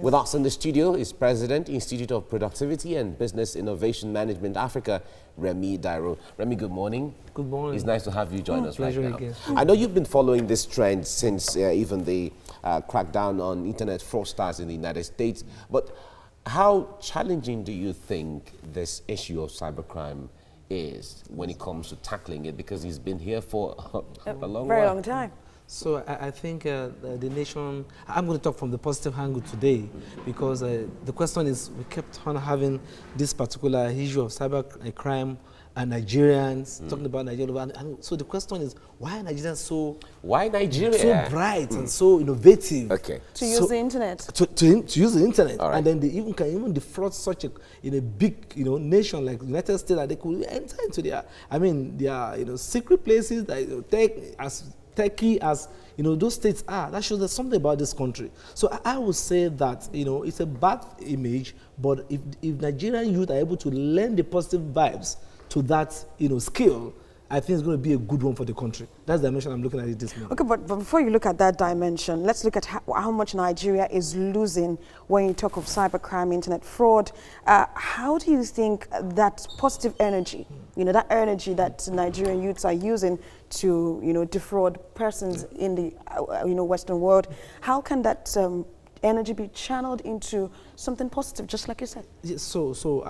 With us in the studio is President, Institute of Productivity and Business Innovation Management Africa, Remy Dairo. Remy, good morning. Good morning. It's nice to have you join us right now. Again. I know you've been following this trend since even the crackdown on internet fraudsters in the United States, but how challenging do you think this issue of cybercrime is when it comes to tackling it? Because he's been here for a very long time. So I think the nation, I'm going to talk from the positive angle today, because the question is, we kept on having this particular issue of cybercrime and Nigerians, talking about Nigeria. And so the question is, why are Nigerians so bright and so innovative? Okay. To use the internet. To use the internet. Right. And then they can even defraud such a big nation like the United States, that they could enter into their secret places that take as techy as those states are. That shows there's something about this country. So I would say that it's a bad image, but if Nigerian youth are able to lend the positive vibes to that skill, I think it's going to be a good one for the country. That's the dimension I'm looking at it this morning. Okay, but before you look at that dimension, let's look at how much Nigeria is losing when you talk of cybercrime, internet fraud. How do you think that positive energy, that energy that Nigerian youths are using to, defraud persons in the, Western world, how can that energy be channeled into something positive, just like you said? Yes, so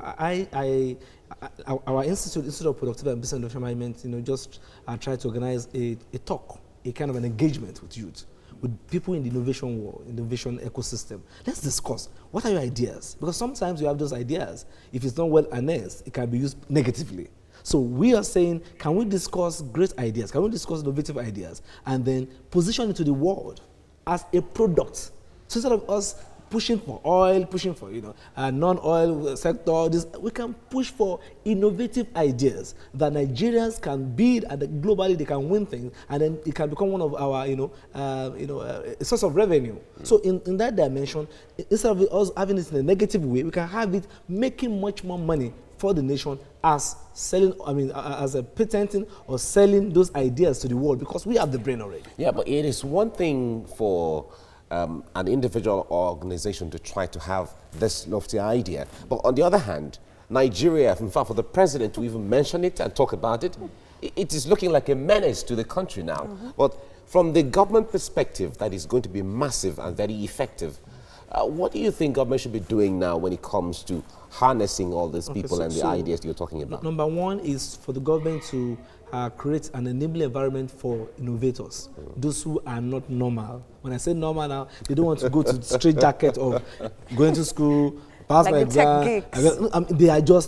our Institute of Productivity and Business Innovation Management, just tried to organize a talk, a kind of an engagement with youth, with people in the innovation world, innovation ecosystem. Let's discuss, what are your ideas? Because sometimes you have those ideas, if it's not well harnessed, it can be used negatively. So we are saying, can we discuss great ideas? Can we discuss innovative ideas? And then position it to the world as a product. So instead of us pushing for oil, pushing for non-oil sector, we can push for innovative ideas that Nigerians can build, and that globally they can win things, and then it can become one of our a source of revenue. So in that dimension, instead of us having it in a negative way, we can have it making much more money for the nation as selling, as a patenting or selling those ideas to the world, because we have the brain already. Yeah, but it is one thing for an individual or organization to try to have this lofty idea. But on the other hand, Nigeria, in fact, for the president to even mention it and talk about it, it is looking like a menace to the country now. But from the government perspective, that is going to be massive and very effective. What do you think government should be doing now when it comes to harnessing all these people and the ideas you're talking about? Number one is for the government to create an enabling environment for innovators, those who are not normal. When I say normal now, they don't want to go to the straight jacket of going to school, pass like my the exam.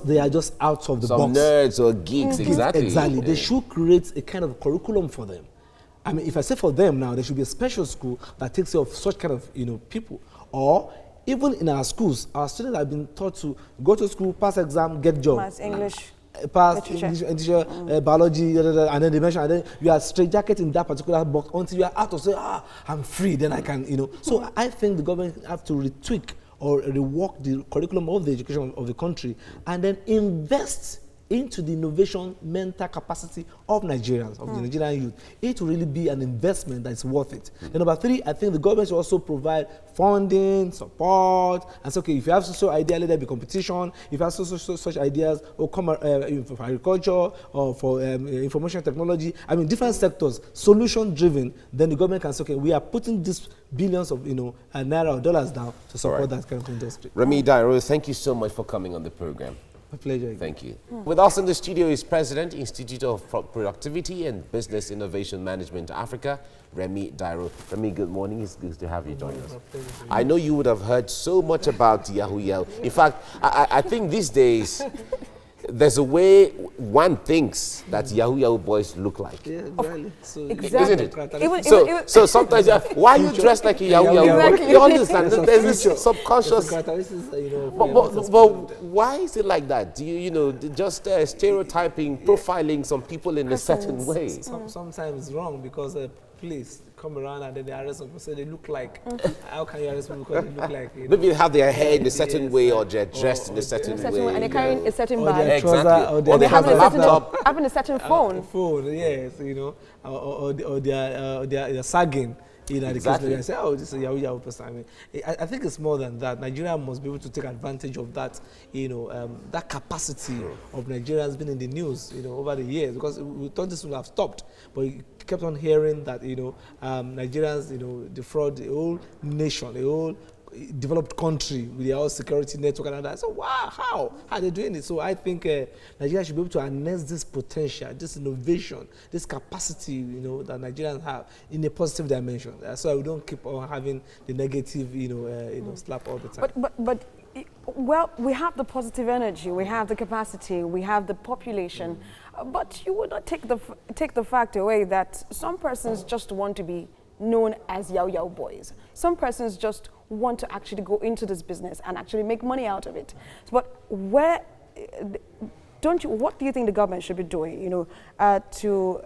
They are just out of the box. Some nerds or geeks, exactly. Exactly. They should create a kind of curriculum for them. If I say for them now, there should be a special school that takes care of such kind of people. Or even in our schools, our students have been taught to go to school, pass exam, get job. Maths, English, pass literature, biology, and then they mention, and then you are straitjacket in that particular box until you are out of say, I'm free, then I can, So I think the government have to retweak or rework the curriculum of the education of the country, and then invest into the innovation mental capacity of Nigerians, of the Nigerian youth. It will really be an investment that's worth it. And number three, I think the government should also provide funding, support, and so, okay, if you have such idea, let there be competition. If you have such ideas, or for agriculture, or for information technology, different sectors, solution-driven, then the government can say, okay, we are putting these billions of naira or dollars down to support that kind of industry. Remy Dairo, thank you so much for coming on the program. My pleasure. Thank you. With us in the studio is President, Institute of Productivity and Business Innovation Management Africa, Remy Dairo. Remy, good morning. It's good to have you join us. I know you would have heard so much about Yahoo Yahoo. In fact, I think these days, there's a way one thinks that Yahoo Yahoo boys look like. Yeah, really. So exactly. Isn't it? So sometimes, why are you dressed like a Yahoo Yahoo boy? Exactly. You understand? There's this subconscious. But why is it like that? Do you just stereotyping, profiling some people in a certain way? Sometimes it's wrong because police come around and then they arrest people, so they look like. How can you arrest people because they look like? Maybe they have their hair in a certain way, or they're dressed in a certain way, and they're carrying a certain or bag. Exactly. Or they have a laptop. Having a certain phone. Yes, or they're sagging. you know, Exactly. the case and say, oh, this is a Yahoo person. I mean, I think it's more than that. Nigeria must be able to take advantage of that, you know, that capacity of Nigerians being in the news, you know, over the years, because we thought this would have stopped, but you kept on hearing that, you know, Nigerians, you know, defraud the whole nation, the whole developed country with their own security network and all that. So wow, how are they doing it? So I think Nigeria should be able to harness this potential, this innovation, this capacity, you know, that Nigerians have in a positive dimension. So we don't keep on having the negative, you know, slap all the time. But well, we have the positive energy, we have the capacity, we have the population, but you would not take the fact away that some persons just want to be known as Yao boys. Some persons just want to actually go into this business and actually make money out of it. But what do you think the government should be doing, you know, to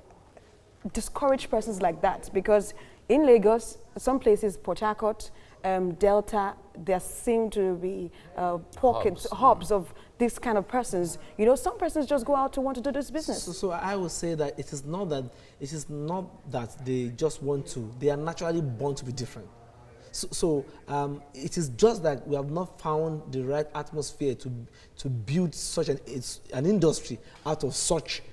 discourage persons like that? Because in Lagos, some places, Port Harcourt, Delta, there seem to be pockets, hubs of this kind of persons. You know, some persons just go out to want to do this business. So I would say that it is not that they just want to. They are naturally born to be different. So it is just that we have not found the right atmosphere to build such an industry out of such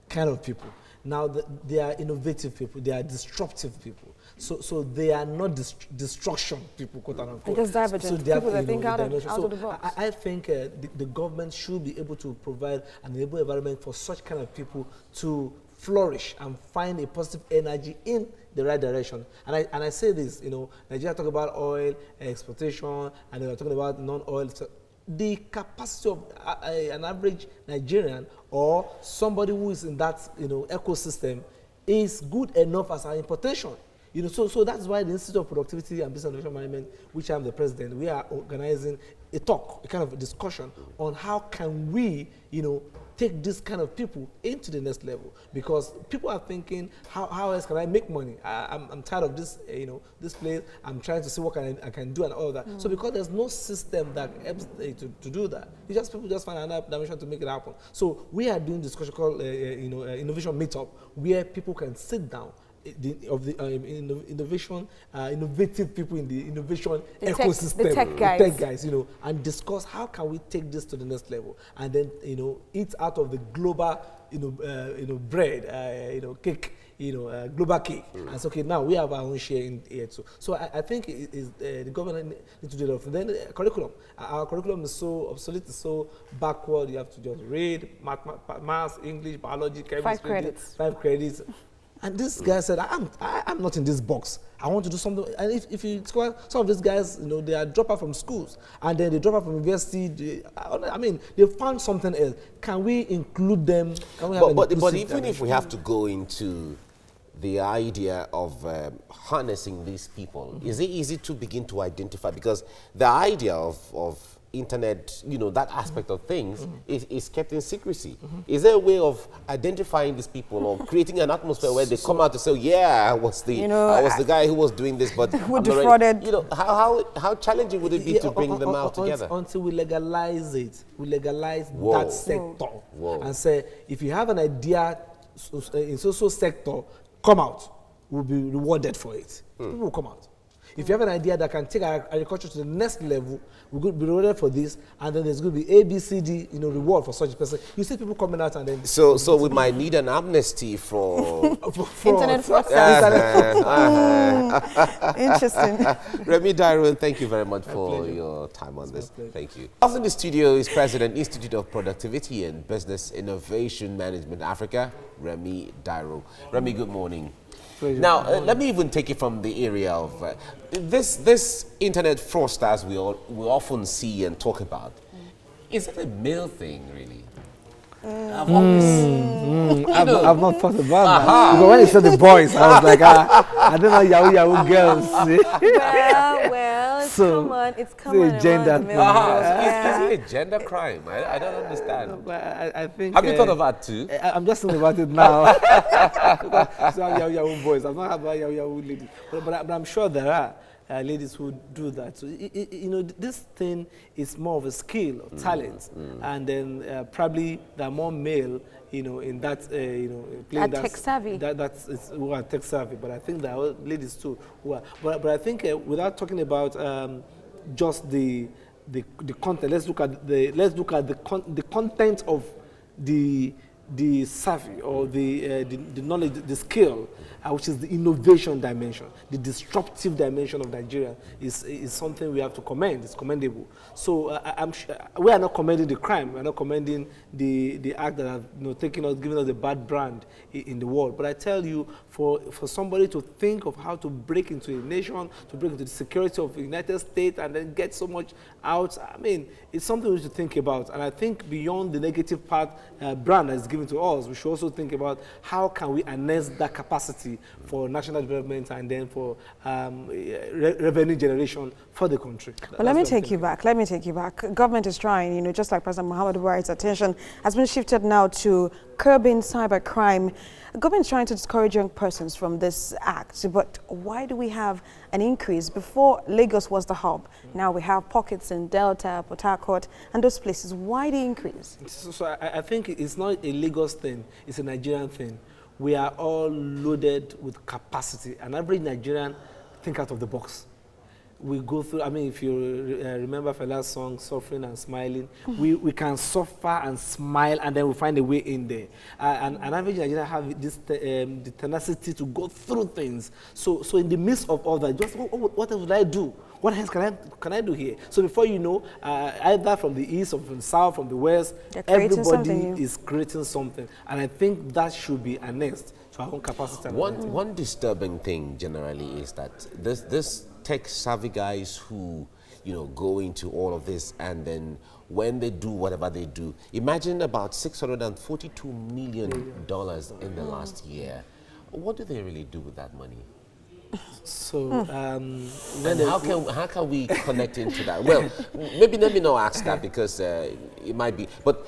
kind of people. Now they are innovative people. They are disruptive people. So they are not destruction people, quote unquote. They're just divergent. So they people that you think know, out of the box. I think the government should be able to provide an enable environment for such kind of people to flourish and find a positive energy in the right direction. And I say this, you know, Nigeria talk about oil exploitation, and they are talking about non-oil. So the capacity of an average Nigerian or somebody who is in that, you know, ecosystem is good enough as an importation. You know, so that's why the Institute of Productivity and Business Innovation Management, which I'm the president, we are organizing a talk, a kind of a discussion on how can we, you know, take this kind of people into the next level, because people are thinking, how else can I make money? I'm tired of this, you know, this place. I'm trying to see what I can do and all that. So because there's no system that helps to do that, people just find another dimension to make it happen. So we are doing discussion called, innovation meetup, where people can sit down. Innovative people in the innovation ecosystem, the tech guys, you know, and discuss how can we take this to the next level, and then, you know, eat out of the global, bread, cake, global cake. And so, okay, now we have our own share in here too. So I think the government needs to do that. Then curriculum. Our curriculum is so obsolete, is so backward. You have to just read math, English, biology, chemistry. 5 credits. And this guy said, I'm not in this box. I want to do something. And if you score, some of these guys, you know, they are drop out from schools, and then they drop out from university. They found something else. Can we include them? Can we have but even if we have to go into the idea of harnessing these people, is it easy to begin to identify? Because the idea of internet, you know, that aspect of things is kept in secrecy. Is there a way of identifying these people or creating an atmosphere where they come out to say, yeah, I was the guy who was doing this, but who defrauded? You know, how challenging would it be to bring them out together? Until we legalize it, we legalize that sector and say, if you have an idea in social sector, come out, we'll be rewarded for it. People will come out. If you have an idea that can take agriculture to the next level, we're going to be rewarded for this, and then there's going to be A, B, C, D, you know, reward for such a person. You see people coming out and then... So we might need an amnesty for... Internet fraudsters. Interesting. Remy Dairo, thank you very much for your time on this. Thank you. Also in the studio is President, Institute of Productivity and Business Innovation Management Africa, Remy Dairo. Remy, good morning. Now, let me even take it from the area of this internet fraudsters we often see and talk about. Is it a male thing, really? I've not thought about that. Because when you said the boys, I was like, I don't know Yahoo girls. well, come on, it's common. Gender. Is it a gender crime? I don't understand. I think. Have you thought of that too? I'm just thinking about it now. So I'm Yahoo boys. I'm not about Yahoo ladies. But I'm sure there are. ladies who do that. So, you know, this thing is more of a skill or talent, and then probably there are more male, you know, in that, you know, playing tech savvy. who are tech savvy. But I think there are ladies too who are. But I think without talking about just the content, let's look at the content of the savvy or the knowledge, the skill, which is the innovation dimension, the disruptive dimension of Nigeria is something we have to commend. It's commendable. So we are not commending the crime. We are not commending the act that have, you know, taken us, given us a bad brand in the world. But I tell you, for somebody to think of how to break into a nation, to break into the security of the United States, and then get so much out, I mean, it's something we should think about. And I think beyond the negative part brand that is given to us, we should also think about how can we harness that capacity for national development and then for revenue generation for the country. Well, let me take you back. Let me take you back. Government is trying, you know, just like President Muhammad Buhari's attention has been shifted now to curbing cybercrime. Government is trying to discourage young persons from this act, but why do we have an increase? Before, Lagos was the hub. Now we have pockets in Delta, Port Harcourt, and those places. Why the increase? So I think it's not a Lagos thing, it's a Nigerian thing. We are all loaded with capacity. An average Nigerian think out of the box. We go through, I mean, if you remember Fela's song, Suffering and Smiling, we can suffer and smile, and then we find a way in there. And an average Nigerian have this the tenacity to go through things. So in the midst of all that, just what else would I do? What else can I do here? So before you know, either from the east or from the south, from the west, everybody is creating something. And I think that should be harnessed to our own capacity. One disturbing thing generally is that this tech savvy guys who, you know, go into all of this, and then when they do whatever they do, imagine about $642 million in the last year. What do they really do with that money? So, how can we connect into that? Well, maybe let me not ask that because it might be, but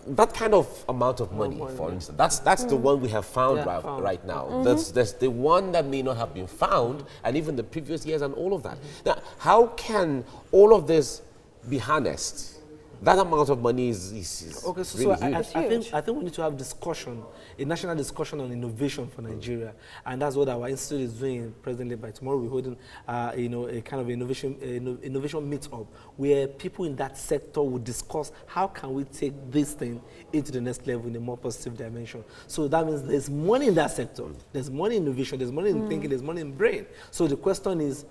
that kind of amount of money, for instance, that's the one we have found right now. There's the one that may not have been found, and even the previous years and all of that. Now, how can all of this be harnessed? That amount of money is okay. So, really I think we need to have discussion, a national discussion on innovation for Nigeria, and that's what our institute is doing presently. By tomorrow, we're holding, you know, a kind of innovation meet-up where people in that sector will discuss how can we take this thing into the next level in a more positive dimension. So that means there's money in that sector, there's money in innovation, there's money in thinking, there's money in brain. So the question is,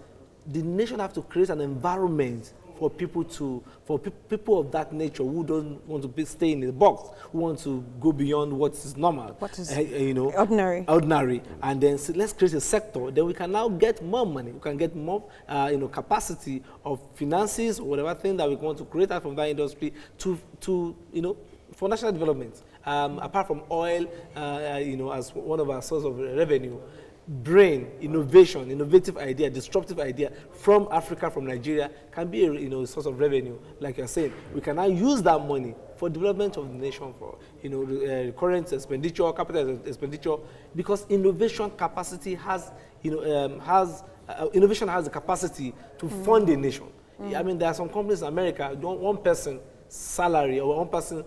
the nation have to create an environment for people of that nature who don't want to stay in the box, who want to go beyond what is normal, what is you know, ordinary, and then let's create a sector. Then we can now get more money. We can get more, you know, capacity of finances or whatever thing that we want to create out from that industry to you know, for national development. Apart from oil, you know, as one of our sources of revenue. Brain, innovation, innovative idea, disruptive idea from Africa, from Nigeria, can be a, you know, source of revenue. Like you're saying, we can now use that money for development of the nation, for, you know, current expenditure, capital expenditure, because innovation capacity has, you know, innovation has the capacity to fund a nation. I mean, there are some companies in America, one person salary or one person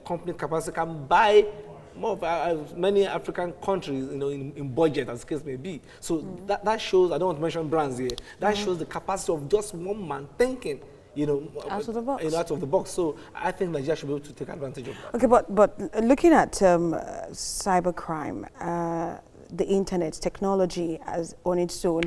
company capacity can buy more of many African countries, you know, in budget, as the case may be. So that shows, I don't want to mention brands here, that shows the capacity of just one man thinking, you know, out of the box. You know, out of the box. So I think Nigeria should be able to take advantage of that. Okay, but looking at cybercrime, the internet, technology as on its own,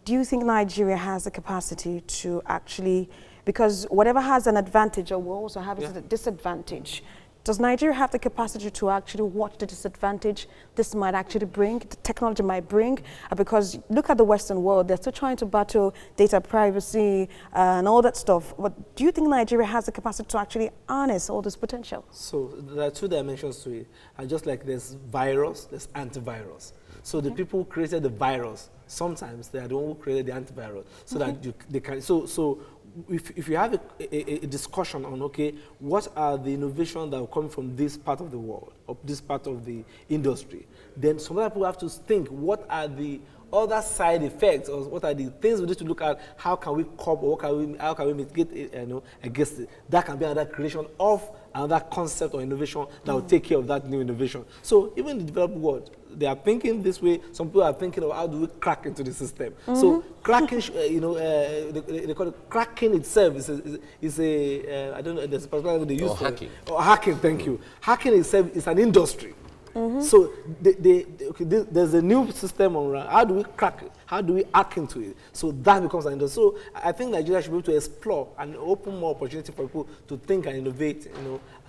do you think Nigeria has the capacity to actually, because whatever has an advantage will also have a disadvantage. Does Nigeria have the capacity to actually watch the disadvantage this might actually bring, the technology might bring? Because look at the Western world, they're still trying to battle data privacy and all that stuff. But do you think Nigeria has the capacity to actually harness all this potential? So there are two dimensions to it. And just like there's virus, there's antivirus. So the people who created the virus, sometimes they are the one who created the antivirus. So that they can, so if you have a discussion on, okay, what are the innovations that will come from this part of the world, or this part of the industry, then some other people have to think, what are the other side effects, or what are the things we need to look at? How can we cope, or how can we mitigate it, against it? That can be another creation of another concept or innovation that will take care of that new innovation. So even the developed world, they are thinking this way. Some people are thinking of how do we crack into the system. So cracking, they call it cracking itself is a I don't know, there's a particular word they use for hacking. It. Or hacking, thank you. Hacking itself is an industry. So there's a new system on how do we crack it? How do we hack into it? So that becomes an industry. So I think Nigeria should be able to explore and open more opportunity for people to think and innovate,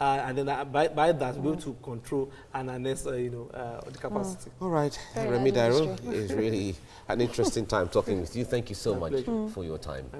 and then by that be able to control and harness, the capacity. All right, Very Remi nice Dairo, it's really an interesting time talking with you. Thank you so much for your time.